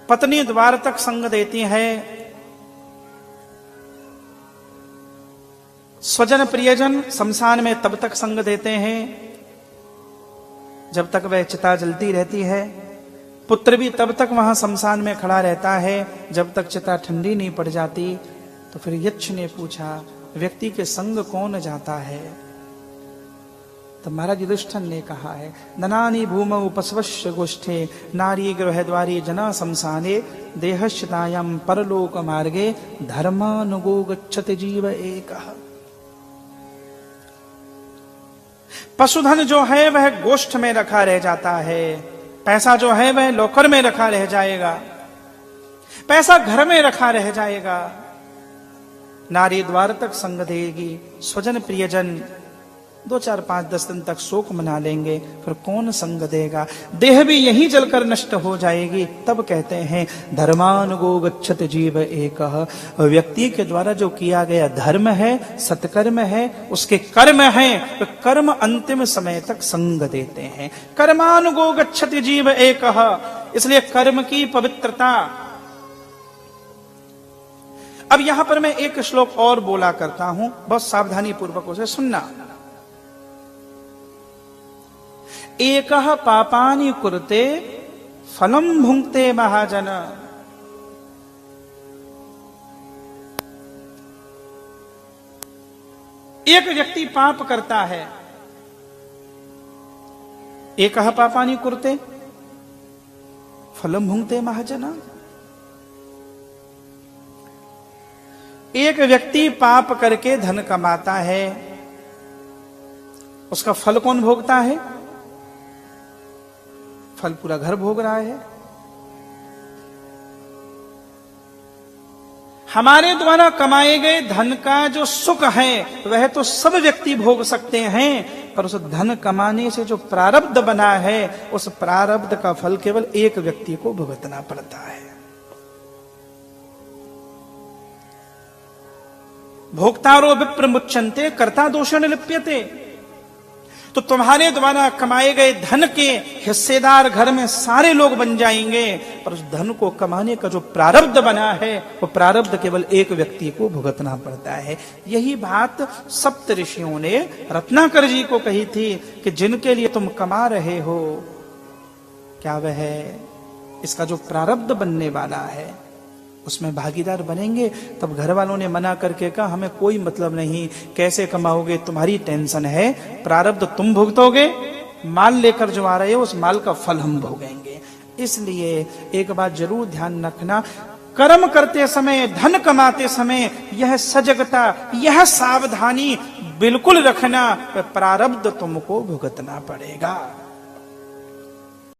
पत्नी द्वार तक संग देती है, स्वजन प्रियजन शमशान में तब तक संग देते हैं जब तक वह चिता जलती रहती है। पुत्र भी तब तक वहां शमशान में खड़ा रहता है जब तक चिता ठंडी नहीं पड़ जाती। तो फिर यक्ष ने पूछा, व्यक्ति के संग कौन जाता है? तो महाराज युधिष्ठिर ने कहा है, ननानि भूमौ पशवश्य गोष्ठे नारी गृहद्वारी जना शमशाने देहश्चितायां परलोक मार्गे धर्मानुगो गच्छति जीव एकः। पशुधन जो है वह गोष्ठ में रखा रह जाता है, पैसा जो है वह लॉकर में रखा रह जाएगा, पैसा घर में रखा रह जाएगा। नारी द्वार तक संग देगी, स्वजन प्रियजन 2, 4, 5, 10 दिन तक शोक मना लेंगे, फिर कौन संग देगा? देह भी यहीं जलकर नष्ट हो जाएगी। तब कहते हैं धर्मानुगो गच्छत जीव एकः। व्यक्ति के द्वारा जो किया गया धर्म है, सत्कर्म है, उसके कर्म हैं, तो कर्म अंतिम समय तक संग देते हैं। कर्मानुगो गच्छत जीव एकः। इसलिए कर्म की पवित्रता। अब यहां पर मैं एक श्लोक और बोला करता हूं, बहुत सावधानी पूर्वक उसे सुनना। एकः पापानि कुरुते फलम भुंक्ते महाजन। एक व्यक्ति पाप करता है, एकः पापानि कुरुते फलम भुंक्ते महाजन। एक व्यक्ति पाप करके धन कमाता है, उसका फल कौन भोगता है? फल पूरा घर भोग रहा है। हमारे द्वारा कमाए गए धन का जो सुख है वह तो सब व्यक्ति भोग सकते हैं, पर उस धन कमाने से जो प्रारब्ध बना है उस प्रारब्ध का फल केवल एक व्यक्ति को भुगतना पड़ता है। भोक्तारो विप्र मुच्यन्ते कर्ता दोषेण लिप्यते। तो तुम्हारे द्वारा कमाए गए धन के हिस्सेदार घर में सारे लोग बन जाएंगे, पर उस धन को कमाने का जो प्रारब्ध बना है वो प्रारब्ध केवल एक व्यक्ति को भुगतना पड़ता है। यही बात सप्त ऋषियों ने रत्नाकर जी को कही थी कि जिनके लिए तुम कमा रहे हो, क्या वह इसका जो प्रारब्ध बनने वाला है उसमें भागीदार बनेंगे? तब घर वालों ने मना करके कहा, हमें कोई मतलब नहीं, कैसे कमाओगे, तुम्हारी टेंशन है, प्रारब्ध तुम भुगतोगे, माल लेकर जो आ रहे हो उस माल का फल हम भोगेंगे। इसलिए एक बात जरूर ध्यान रखना, कर्म करते समय, धन कमाते समय यह सजगता, यह सावधानी बिल्कुल रखना, प्रारब्ध तुमको भुगतना पड़ेगा।